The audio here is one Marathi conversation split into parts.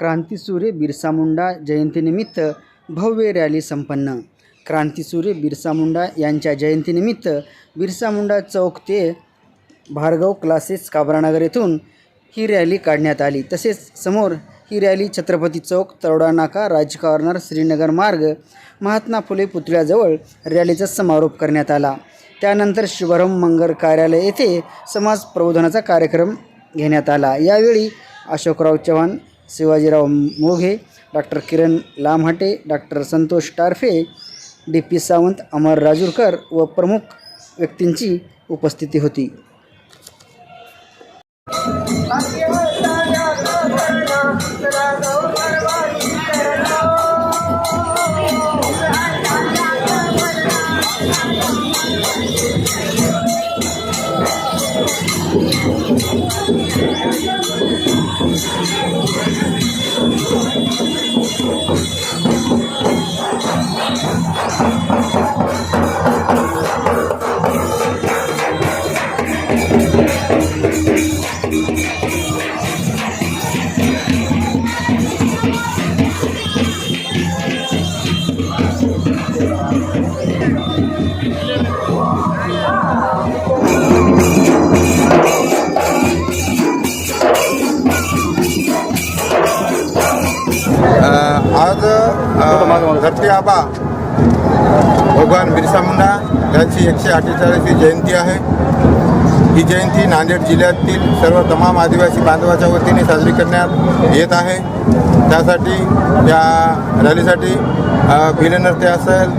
क्रांतीसूर्य बिरसा मुंडा जयंतीनिमित्त भव्य रॅली संपन्न। क्रांतीसूर्य बिरसा मुंडा यांच्या जयंतीनिमित्त बिरसा मुंडा चौक ते भार्गव क्लासेस काबरानगर येथून ही रॅली काढण्यात आली। तसेच समोर ही रॅली छत्रपती चौक, तरोडा नाका, राज कॉर्नर, श्रीनगर मार्ग, महात्मा फुले पुतळ्याजवळ रॅलीचा समारोप करण्यात आला। त्यानंतर शुभारंभ मंगल कार्यालय येथे समाज प्रबोधनाचा कार्यक्रम घेण्यात आला। यावेळी अशोकराव चव्हाण, शिवाजीराव मोघे, डॉक्टर किरण लामहाटे, डॉक्टर संतोष टारफे, डी.पी. सावंत, अमर राजूरकर व प्रमुख व्यक्तींची उपस्थिती होती। आज धरती आबा भगवान बिरसा मुंडा यांची 148वी जयंती आहे। ही जयंती नांदेड जिल्ह्यातील सर्व तमाम आदिवासी बांधवाच्या वतीने साजरी करण्यात येत आहे। त्यासाठी या रॅलीसाठी भिल नृत्य असेल,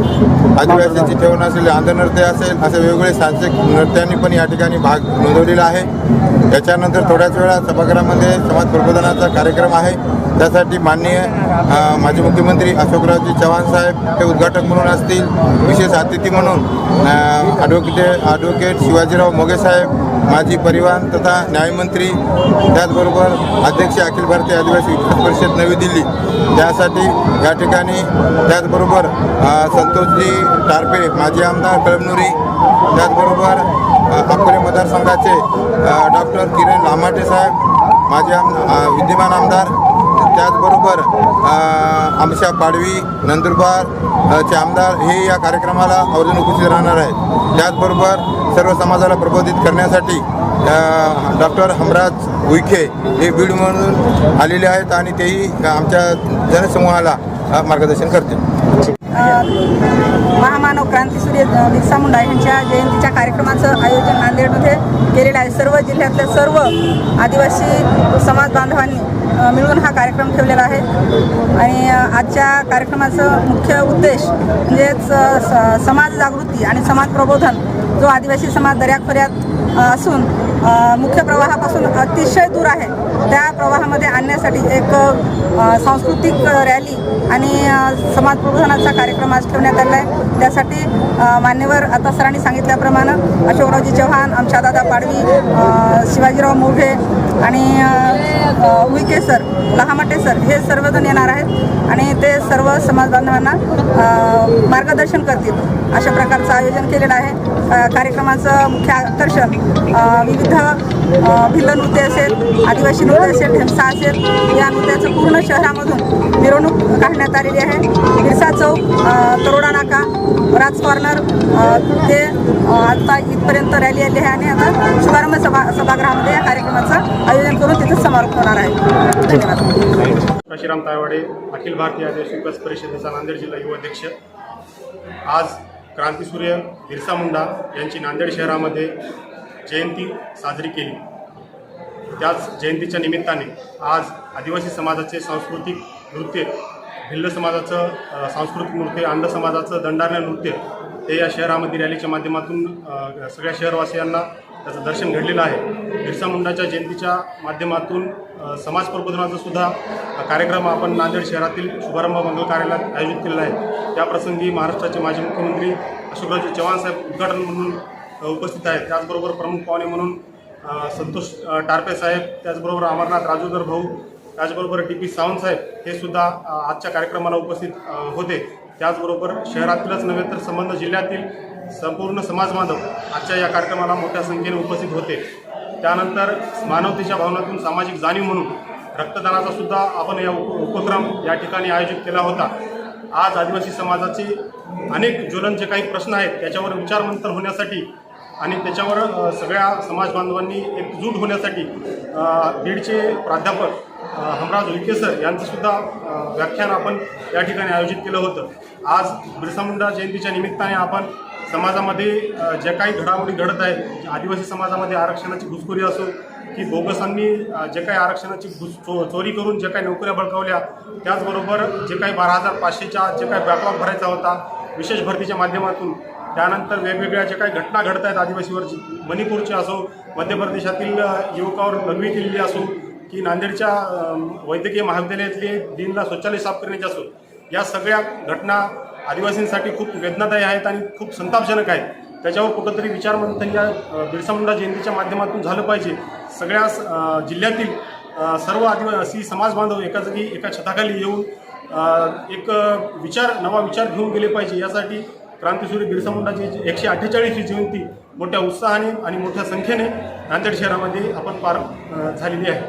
आदिवासींची ठेवण असेल, आंध्र नृत्य असेल, असे वेगवेगळे सांस्कृतिक नृत्यांनी पण या ठिकाणी भाग नोंदवलेला आहे। याच्यानंतर थोड्याच वेळात सभागृहामध्ये समाज प्रबोधनाचा कार्यक्रम आहे। त्यासाठी माननीय माजी मुख्यमंत्री अशोकरावजी चव्हाण साहेब हे उद्घाटक म्हणून असतील। विशेष अतिथी म्हणून ॲडव्होकेट शिवाजीराव मोघे साहेब, माजी परिवहन तथा न्यायमंत्री, त्याचबरोबर अध्यक्ष अखिल भारतीय आदिवासी विकास परिषद नवी दिल्ली, त्यासाठी या ठिकाणी त्याचबरोबर संतोषजी टारफे माजी आमदार कळमनुरी, त्याचबरोबर अकोले मतदारसंघाचे डॉक्टर किरण लामहाटे साहेब माजी विद्यमान आमदार, त्याचबरोबर आमशा पाडवी नंदुरबारचे आमदार हे या कार्यक्रमाला आवर्जून उपस्थित राहणार आहेत। त्याचबरोबर सर्व समाजाला प्रबोधित करण्यासाठी डॉक्टर हमराज उईखे हे बीडमधून आलेले आहेत आणि तेही आमच्या जनसमूहाला मार्गदर्शन करतील। महामानव क्रांतीसूर्य बिरसा मुंडा यांच्या जयंतीच्या कार्यक्रमाचं आयोजन नांदेडमध्ये केलेलं आहे। सर्व जिल्ह्यातल्या सर्व आदिवासी समाज बांधवांनी मिळून हा कार्यक्रम ठेवलेला आहे आणि आजच्या कार्यक्रमाचं मुख्य उद्देश म्हणजेच समाज जागृती आणि समाज प्रबोधन। जो आदिवासी समाज दऱ्याखोऱ्यात असून मुख्य प्रवाहापासून अतिशय दूर आहे, त्या प्रवाहामध्ये आणण्यासाठी एक सांस्कृतिक रॅली आणि समाज प्रबोधनाचा कार्यक्रम आज ठेवण्यात आला आहे। त्यासाठी मान्यवर आता सरांनी सांगितल्याप्रमाणे अशोकरावजी चव्हाण, आमशादादा पाडवी, शिवाजीराव मोघे आणि उईके सर, लहामटे सर हे सर्वजण येणार आहेत आणि ते सर्व समाज बांधवांना मार्गदर्शन करतील। अशा प्रकारचं आयोजन केलेलं आहे। कार्यक्रमाचं मुख्य आकर्षण विविध भिल्ल नृत्य असेल, आदिवासी नृत्य असेल, ढेमसा असेल, या नृत्याचं पूर्ण शहरामधून मिरवणूक काढण्यात आलेली आहे। बिरसा चौक, तरोडा नाका, राज कॉर्नर ते आता इथपर्यंत रॅली आली आहे आणि आता शुभारंभ सभागृहामध्ये या कार्यक्रमाचं आयोजन करून तिथं समारोप होणार आहे। धन्यवाद। काशीराम तायवाडे, अखिल भारतीय आदिवासी विकास परिषदेचा नांदेड जिल्हा युवा अध्यक्ष। आज क्रांतीसूर्य बिरसा मुंडा यांची नांदेड शहरामध्ये जयंती साजरी केली। त्याच जयंतीच्या निमित्ताने आज आदिवासी समाजाचे सांस्कृतिक नृत्य, भिल्ल समाजाचं सांस्कृतिक नृत्य, अंध समाजाचं दंडारण्य नृत्य हे या शहरामध्ये रॅलीच्या माध्यमातून सगळ्या शहरवासियांना त्याचं दर्शन घडलेलं आहे। बिरसा मुंडाच्या जयंतीच्या माध्यमातून समाज प्रबोधनाचा सुद्धा कार्यक्रम आपण नांदेड शहरातील शुभारंभ मंगल कार्यालयात आयोजित केलेला आहे। त्याप्रसंगी महाराष्ट्राचे माजी मुख्यमंत्री अशोकरावजी चव्हाण साहेब उद्घाटन म्हणून उपस्थित आहेत। त्याचबरोबर प्रमुख पाहुणे म्हणून संतोष टारफे साहेब, त्याचबरोबर अमरनाथ राजूकर भाऊ, त्याचबरोबर डी.पी. सावंत साहेब हे सुद्धा आजच्या कार्यक्रमाला उपस्थित होते। त्याचबरोबर शहरातीलच नव्हे तर संबंध जिल्ह्यातील संपूर्ण समाज बांधव आजच्या या कार्यक्रमाला मोठ्या संख्येने उपस्थित होते। त्यानंतर मानवतेच्या भावनातून सामाजिक जाणीव म्हणून रक्तदानाचा सुद्धा आपण या उपक्रम या ठिकाणी आयोजित केला होता. आज आदिवासी समाजाचे अनेक ज्वलन जे काही प्रश्न आहेत त्याच्यावर विचारमंथन होण्यासाठी आणि त्याच्यावर सगळ्या समाज बांधवांनी एकजूट होण्यासाठी बीडचे प्राध्यापक हमराज उईके सर यांचंसुद्धा व्याख्यान आपण या ठिकाणी आयोजित केलं होतं. आज बिरसा मुंडा जयंतीच्या निमित्ताने आपण समाजामध्ये ज्या काही घडामोडी घडत आहेत, आदिवासी समाजामध्ये आरक्षणाची घुसखोरी असो की बोगसांनी जे काही आरक्षणाची चोरी करून जे काही नोकऱ्या बळकावल्या, त्याचबरोबर जे काही 12,500च्या जे काही बॅकलॉग भरायचा होता विशेष भरतीच्या माध्यमातून, त्यानंतर वेगवेगळ्या जे काही घटना घडत आहेत आदिवासीवर, मणिपूरची असो, मध्य प्रदेशातील युवकावर लघवी केलेली असो की नांदेडच्या वैद्यकीय महाविद्यालयातले दिनला शौचालय साफ करण्याची असो, या सगळ्या घटना आदिवासींसाठी खूप वेदनादायी आहेत आणि खूप संतापजनक आहेत. त्याच्यावर कुठंतरी विचारमंथन या बिरसा मुंडा जयंतीच्या माध्यमातून झालं पाहिजे. सगळ्या जिल्ह्यातील सर्व आदिवासी समाज बांधव एका जागी एका छताखाली येऊन एक नवा विचार घेऊन गेले पाहिजे. यासाठी क्रांतीसूर्य बिरसा मुंडाची 148वी जयंती मोठ्या उत्साहाने आणि मोठ्या संख्येने नांदेड शहरामध्ये आपण पार झालेली आहे.